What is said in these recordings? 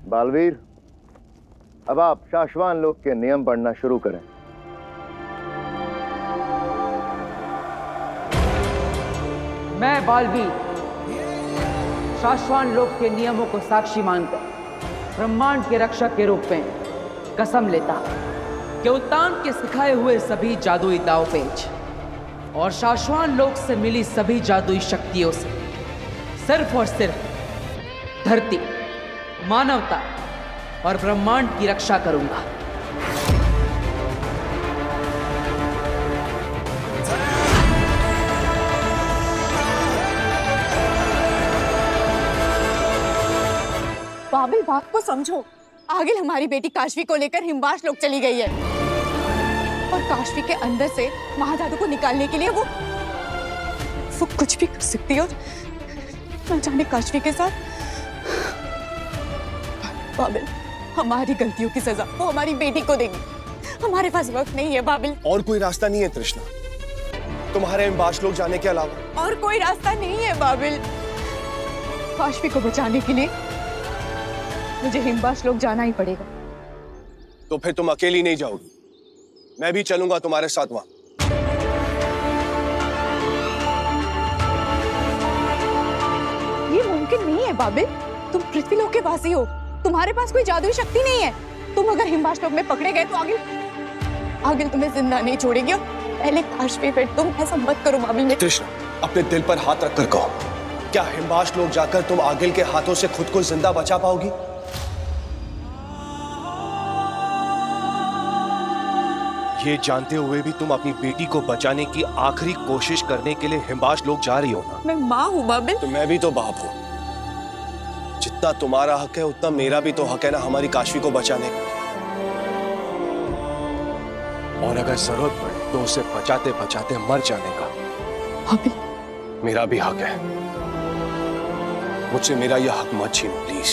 बालवीर, अब आप शाश्वान लोक के नियम पढ़ना शुरू करें। मैं बालवीर शाश्वान लोक के नियमों को साक्षी मानकर ब्रह्मांड के रक्षक के रूप में कसम लेता हूं कि उत्तान के सिखाए हुए सभी जादुई दांवपेच और शाश्वान लोक से मिली सभी जादुई शक्तियों से सिर्फ और सिर्फ धरती, मानवता और ब्रह्मांड की रक्षा करूंगा। बाबिल, बात को समझो। आगिल हमारी बेटी काशवी को लेकर हिमवास लोक चली गई है और काशवी के अंदर से महाजादू को निकालने के लिए वो कुछ भी कर सकती है और न जाने काशवी के साथ। बाबिल, हमारी गलतियों की सजा वो हमारी बेटी को देगी। हमारे पास वक्त नहीं है बाबिल। और कोई रास्ता नहीं है तृष्णा, तुम्हारे हिमवास लोक जाने के अलावा? और कोई रास्ता नहीं है बाबिल। काशवी को बचाने के लिए मुझे हिमवास लोक जाना ही पड़ेगा। तो फिर तुम अकेली नहीं जाओगी, मैं भी चलूंगा तुम्हारे साथ वहां। ये मुमकिन नहीं है बाबिल, तुम पृथ्वीलोक के वासी हो, तुम्हारे पास कोई जादुई शक्ति नहीं है। तुम अगर हिमवास लोक में पकड़े गए तो आगिल तुम्हें जिंदा नहीं छोड़ेगी। और पहले काशवी, फिर तुम। ऐसा मत करो बाबिल। तृष्णा, अपने दिल पर हाथ रखकर कहो, क्या हिमवास लोक जाकर तुम आगिल के हाथों से खुद को जिंदा बचा पाओगी? ये जानते हुए भी तुम अपनी बेटी को बचाने की आखिरी कोशिश करने के लिए हिमवास लोक जा रही हो ना? मैं माँ हूँ बाबिल। तो मैं भी तो बाप हूँ। जितना तुम्हारा हक है उतना मेरा भी तो हक है ना हमारी काशवी को बचाने का। और अगर जरूरत पड़े तो उसे बचाते बचाते मर जाने का बाबिल, मेरा भी हक है। मुझसे मेरा यह हक मत छीनो प्लीज।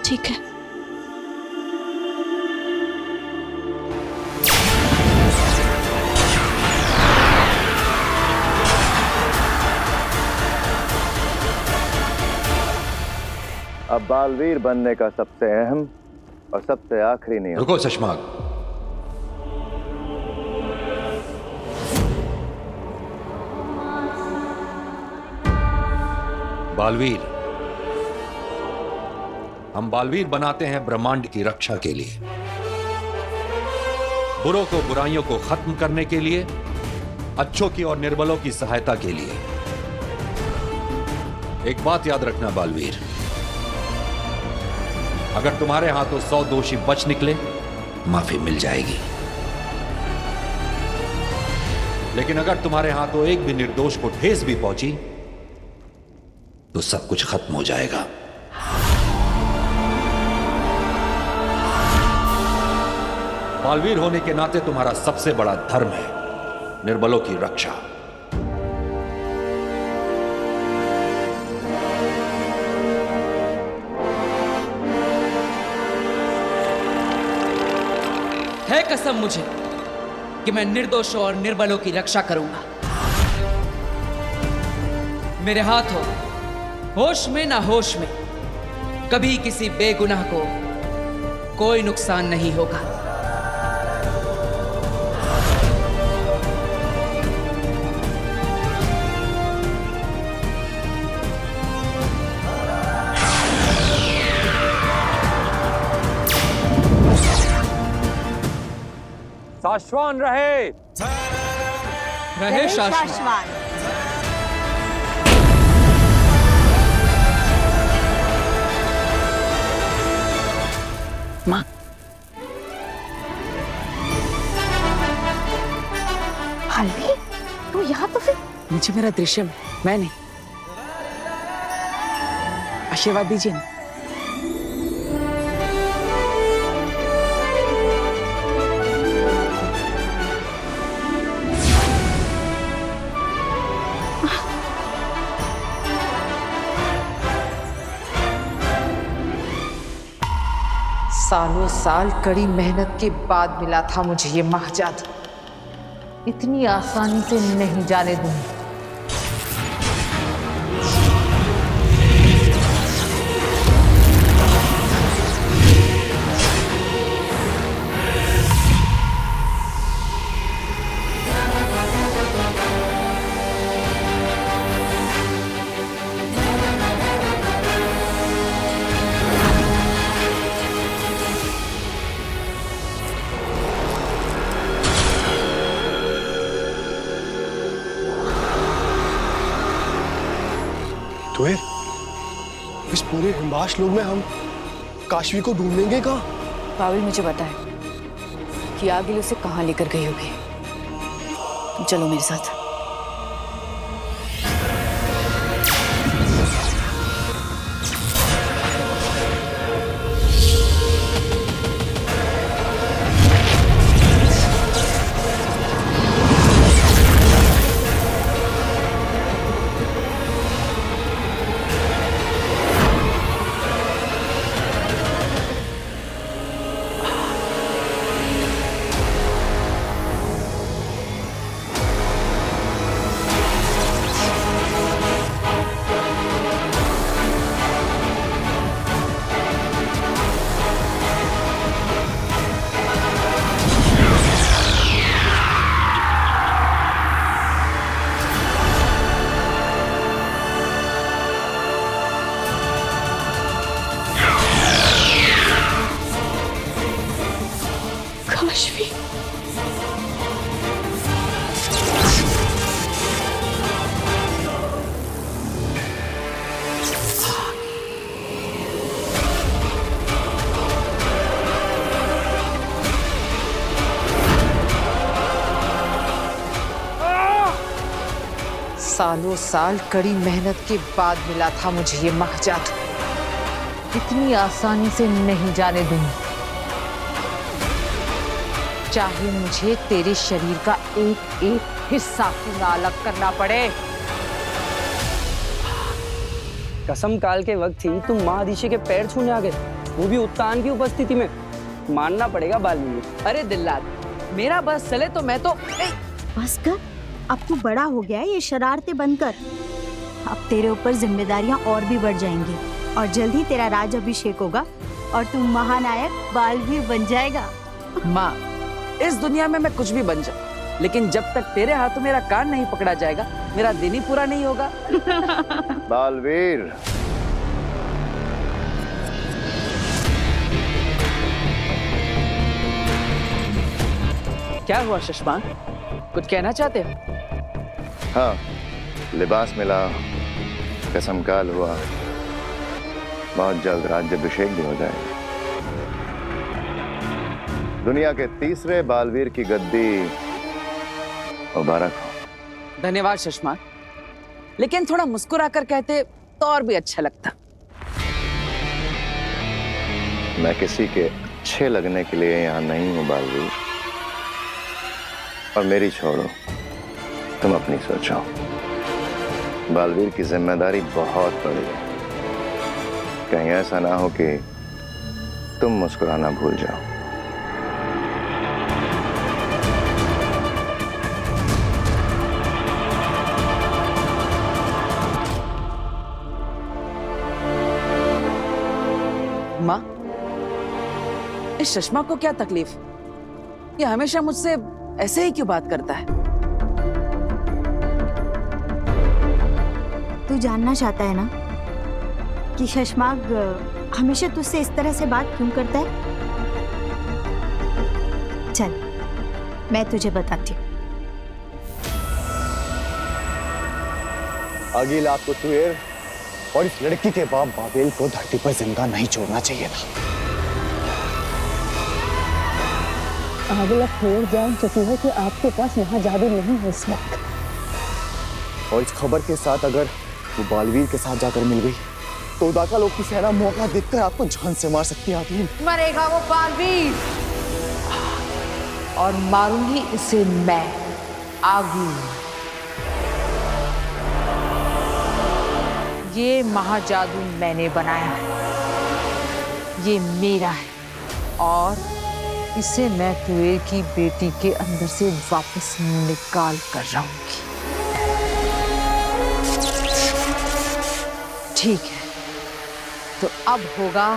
ठीक है। अब बालवीर बनने का सबसे अहम और सबसे आखिरी नियम। रुको शशमाग, बालवीर, हम बालवीर बनाते हैं ब्रह्मांड की रक्षा के लिए, बुरों को बुराइयों को खत्म करने के लिए, अच्छों की और निर्बलों की सहायता के लिए। एक बात याद रखना बालवीर, अगर तुम्हारे हाथों 100 दोषी बच निकले माफी मिल जाएगी, लेकिन अगर तुम्हारे हाथों एक भी निर्दोष को ठेस भी पहुंची तो सब कुछ खत्म हो जाएगा। बालवीर होने के नाते तुम्हारा सबसे बड़ा धर्म है निर्बलों की रक्षा। है कसम मुझे कि मैं निर्दोषों और निर्बलों की रक्षा करूंगा। मेरे हाथ हो होश में ना होश में कभी किसी बेगुनाह को कोई नुकसान नहीं होगा। शाश्वान रहे, रहे शाश्वान। माँ, हल्दी, तू यहाँ तो फिर? मुझे मेरा दृश्य में, मैं नहीं। आशीर्वाद दीजिए ना। सालों साल कड़ी मेहनत के बाद मिला था मुझे ये महाजादू। इतनी आसानी से नहीं जाने दूंगी। तो इस पूरे हिमबाश लोग में हम काशवी को ढूंढेंगे कहाँ? बाबुल मुझे बताए कि आगिल उसे कहाँ लेकर गई होगी। तुम चलो मेरे साथ। काशवी, सालों साल कड़ी मेहनत के बाद मिला था मुझे ये महाजादू। इतनी आसानी से नहीं जाने दूंगी। चाहे मुझे तेरे शरीर का एक एक हिस्सा क्यों ना अलग करना पड़े। कसम काल के वक्त ही तुम महादिशी के पैर छूने आ गए, वो भी उत्तान की उपस्थिति में। मानना पड़ेगा बाल्मीकि। अरे दिल्लाद, मेरा बस चले तो मैं तो बस कर, अब तू बड़ा हो गया है, ये शरारतें बंद कर। अब तेरे ऊपर जिम्मेदारियां और भी बढ़ जाएंगी और जल्द ही तेरा राज अभिषेक होगा और तू महानायक बालवीर बन जाएगा। माँ, इस दुनिया में मैं कुछ भी बन जाऊं, लेकिन जब तक तेरे हाथों मेरा कान नहीं पकड़ा जाएगा, मेरा दिन ही पूरा नहीं होगा। बालवीर, क्या हुआ शशमान, कुछ कहना चाहते हो? हाँ, लिबास मिला, कसमकाल हुआ, बहुत जल्द राज्याभिषेक भी हो जाएगा। दुनिया के तीसरे बालवीर की गद्दी मुबारक हो। धन्यवाद शशमान, लेकिन थोड़ा मुस्कुरा कर कहते तो और भी अच्छा लगता। मैं किसी के अच्छे लगने के लिए यहाँ नहीं हूँ बालवीर, और मेरी छोड़ो, तुम अपनी सोचो। बालवीर की जिम्मेदारी बहुत बड़ी है, कहीं ऐसा ना हो कि तुम मुस्कुराना भूल जाओ। माँ, इस चश्मा को क्या तकलीफ? ये हमेशा मुझसे ऐसे ही क्यों बात करता है? तू जानना चाहता है ना कि शशमाग हमेशा तुझसे इस तरह से बात क्यों करता है? चल, मैं तुझे बताती हूँ। आगिल, आपको तुएर और इस लड़की के बाप बाबेल को धरती पर जिंदा नहीं छोड़ना चाहिए था। आगिल, अब तुएर जान चुकी है कि आपके पास यहाँ जादू नहीं है इस वक्त। और इस खबर के साथ अगर वो बालवीर के साथ जाकर मिल गई तो उदाका लोग की सेना मौका देखकर आपको जान से मार सकती है। आगिल, मरेगा वो बालवीर, और मारूंगी इसे मैं, आगिल। ये महाजादू मैंने बनाया है, ये मेरा है, और इसे मैं कुएं की बेटी के अंदर से वापस निकाल कर रहूंगी। ठीक है, तो अब होगा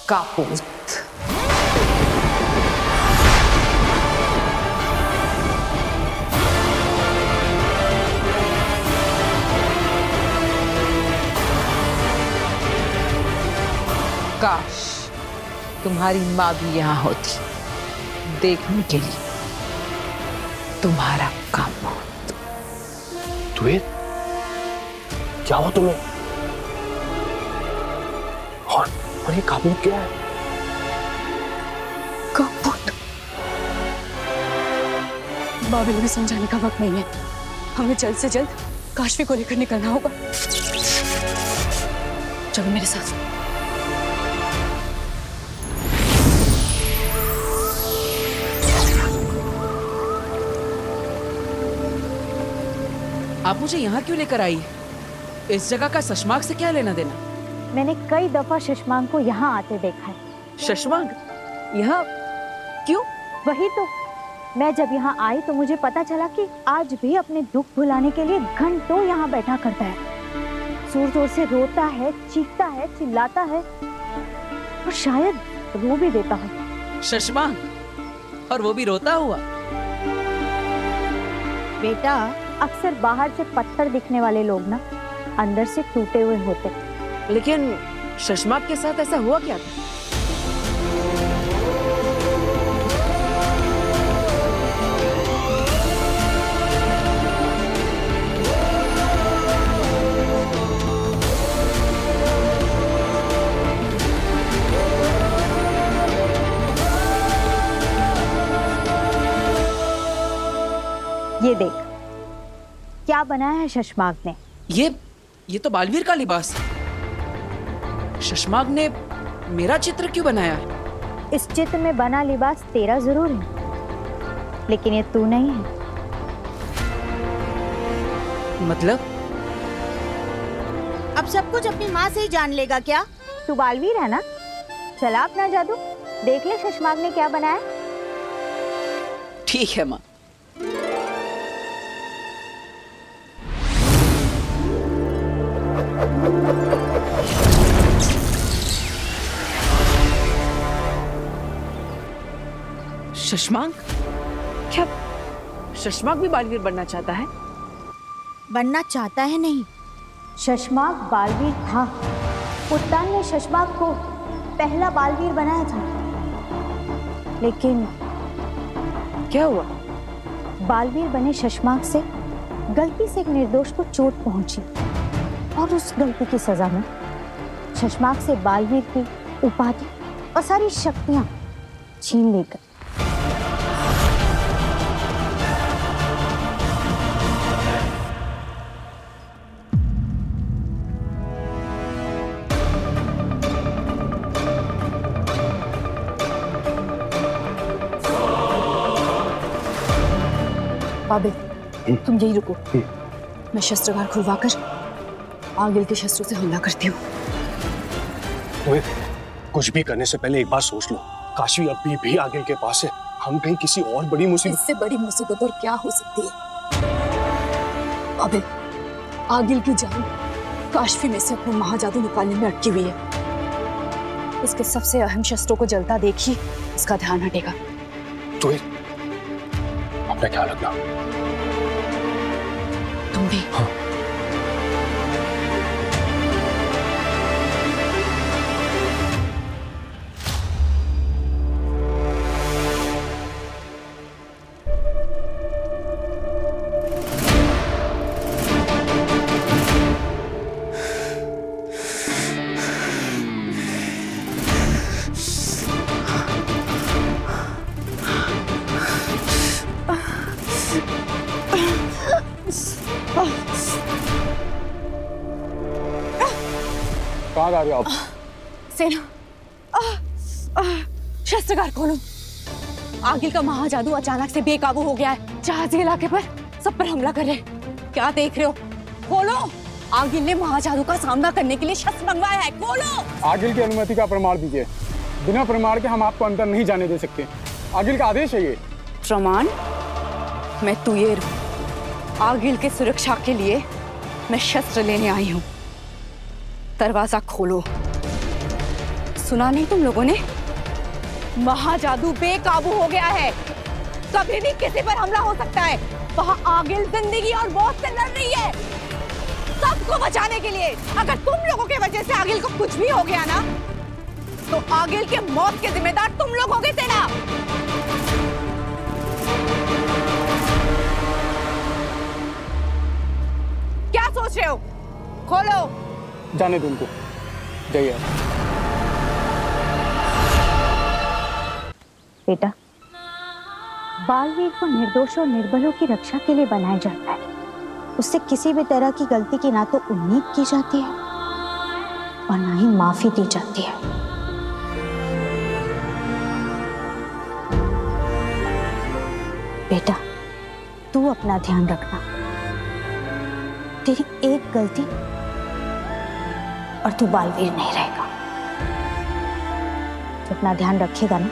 कापूत। काश तुम्हारी माँ भी यहाँ होती देखने के लिए तुम्हारा कापूत। तुम्हें क्या हो तुम्हें? और ये काबूत क्या है? कापूत। बाबिल में समझाने का वक्त नहीं है, हमें जल्द से जल्द काशवी को लेकर निकलना होगा। चलो मेरे साथ। आप मुझे यहाँ क्यों लेकर आई? इस जगह का शशमांक से क्या लेना देना? मैंने कई दफा शशमांक को यहाँ आते देखा है। शशमांक यहाँ क्यों? वही तो, मैं जब यहाँ आई तो मुझे पता चला कि आज भी अपने दुख भुलाने के लिए घंटों यहाँ बैठा करता है। जोर जोर से रोता है, चीखता है, चिल्लाता है और शायद रो भी देता है। शशमांक, और वो भी रोता हुआ? बेटा, अक्सर बाहर से पत्थर दिखने वाले लोग ना अंदर से टूटे हुए होते। लेकिन शशमांक के साथ ऐसा हुआ क्या था? ये देख, क्या बनाया है शशमांक ने। ये तो बालवीर का लिबास है। शशमांक ने मेरा चित्र क्यों बनाया? इस चित्र में बना लिबास तेरा जरूर है, लेकिन ये तू नहीं है। मतलब? अब सब कुछ अपनी माँ से ही जान लेगा क्या? तू बालवीर है ना? चला अपना जादू देख ले, शशमांक ने क्या बनाया। ठीक है माँ। शशमांक? क्या शशमांक भी बालवीर बनना चाहता है? बनना चाहता है नहीं, शशमांक बालवीर था। कुत्तान ने शशमांक को पहला बालवीर बनाया था, लेकिन क्या हुआ? बालवीर बने शशमांक से गलती से एक निर्दोष को चोट पहुंची और उस गलती की सजा में शशमांक से बालवीर की उपाधि और सारी शक्तियां छीन ली गई। बाबिल, तुम यही रुको, मैं शस्त्रागार खुलवाकर आगिल के शस्त्रों से हमला करती हूँ। तुम्हें कुछ भी करने से पहले एक बार सोच लो, काशवी अभी भी आगिल के पास है। हम कहीं किसी और बड़ी मुसीबत। इससे बड़ी मुसीबत और क्या हो सकती है? बाबिल, आगिल की जान काशवी में से अपना महाजादू निकालने में अटकी हुई है। इसके सबसे अहम शस्त्रों को जलता देखी इसका ध्यान हटेगा। तो अपना ख्याल रखना। तुम भी। हाँ। कहाँ जा रहे हो आप? सेना, शस्त्रागार खोलो। आगिल का महाजादू अचानक से बेकाबू हो गया है। जहाजी इलाके पर सब पर हमला कर रहे हैं। क्या देख रहे हो? खोलो। आगिल ने महाजादू का सामना करने के लिए शस्त्र मंगवाया है, खोलो। आगिल की अनुमति का प्रमाण दीजिए। बिना प्रमाण के हम आपको अंदर नहीं जाने दे सकते। आगिल का आदेश है ये। प्रमाण? मैं तुयेर हूँ। आगिल के सुरक्षा के लिए मैं शस्त्र लेने आई हूँ। दरवाजा खोलो। सुना नहीं तुम लोगों ने? महाजादू बेकाबू हो गया है। कभी भी किसी पर हमला हो सकता है। वहाँ आगिल जिंदगी और मौत से लड़ रही है, सबको बचाने के लिए। अगर तुम लोगों के वजह से आगिल को कुछ भी हो गया ना, तो आगिल के मौत के जिम्मेदार तुम लोग होगे। तेरा क्या सोच रहे हो? खोलो। जाने दो उनको, जाइए। बेटा, बालवीर को निर्दोष और निर्बलों की रक्षा के लिए बनाया जाता है। उससे किसी भी तरह की गलती की ना तो उम्मीद की जाती है और ना ही माफी दी जाती है। बेटा, तू अपना ध्यान रखना। तेरी एक गलती और तू बालवीर नहीं रहेगा। तो अपना ध्यान रखेगा ना?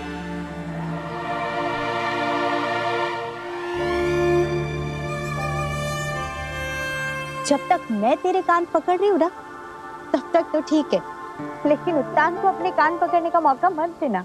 जब तक मैं तेरे कान पकड़ रही हूँ ना, तब तक तो ठीक है, लेकिन उत्तान को अपने कान पकड़ने का मौका मत देना।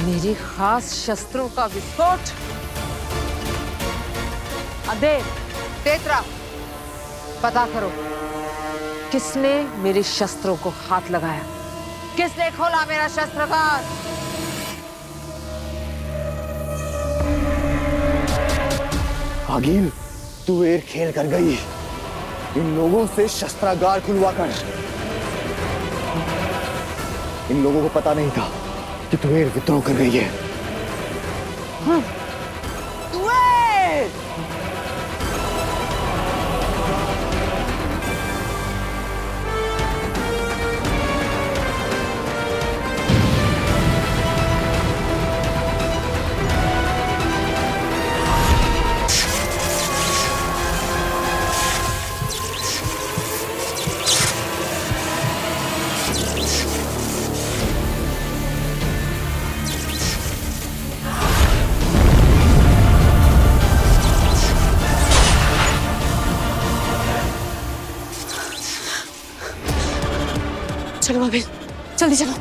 मेरे खास शस्त्रों का विस्फोट। अदेव, तेतरा, पता करो किसने मेरे शस्त्रों को हाथ लगाया, किसने खोला मेरा शस्त्रागार। आगिल, तू एक खेल कर गई। इन लोगों से शस्त्रागार खुलवा कर। इन लोगों को पता नहीं था कि तू विद्रोह कर रही है। चलो बाबिल, जल्दी चलो।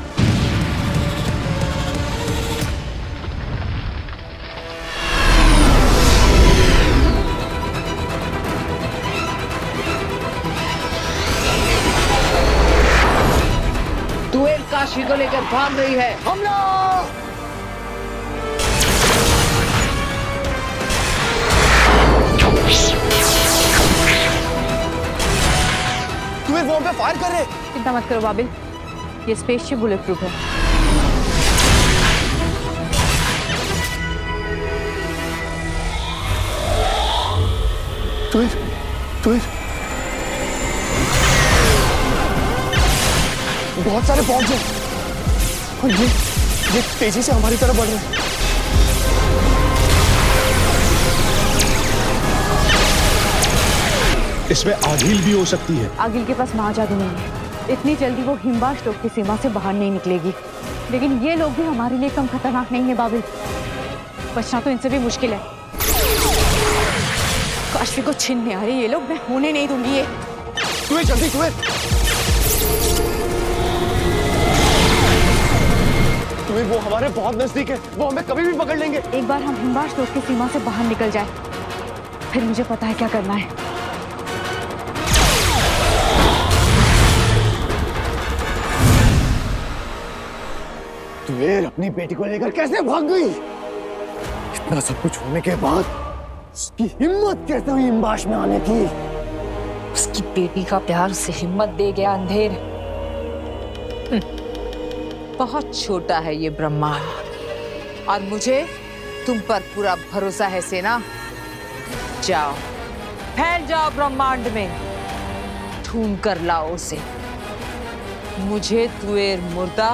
तू एक काशी को लेकर भाग रही है। हमला! तुम्हें वो पे फायर कर रहे। चिंता मत करो बाबिल, ये स्पेसशिप बुलेट प्रूफ है। बहुत सारे बॉम्ब हैं और ये तेजी से हमारी तरफ बढ़ रहे हैं। इसमें आगिल भी हो सकती है। आगिल के पास महाजादू नहीं है, इतनी जल्दी वो हिमवाश लोग की सीमा से बाहर नहीं निकलेगी। लेकिन ये लोग भी हमारे लिए कम खतरनाक नहीं है बाबिल। बचना तो इनसे भी मुश्किल है। काशी को छीनने आ रहे ये लोग, मैं होने नहीं दूंगी ये। तुम्हें जल्दी, तुम्हें वो हमारे बहुत नजदीक है, वो हमें कभी भी पकड़ लेंगे। एक बार हम हिमवाश लोग की सीमा से बाहर निकल जाए, फिर मुझे पता है क्या करना है। तुवेर अपनी बेटी को लेकर कैसे भाग गई? इतना सब कुछ होने के बाद उसकी हिम्मत कैसे हुई हिमबाश में आने की? उसकी बेटी का प्यार उसे हिम्मत दे गया अंधेर। बहुत छोटा है ये ब्रह्मांड और मुझे तुम पर पूरा भरोसा है सेना। जाओ, फैल जाओ ब्रह्मांड में, ढूंढ कर लाओ उसे। मुझे तुवेर मुर्दा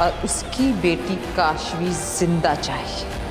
और उसकी बेटी काशवी जिंदा चाहिए।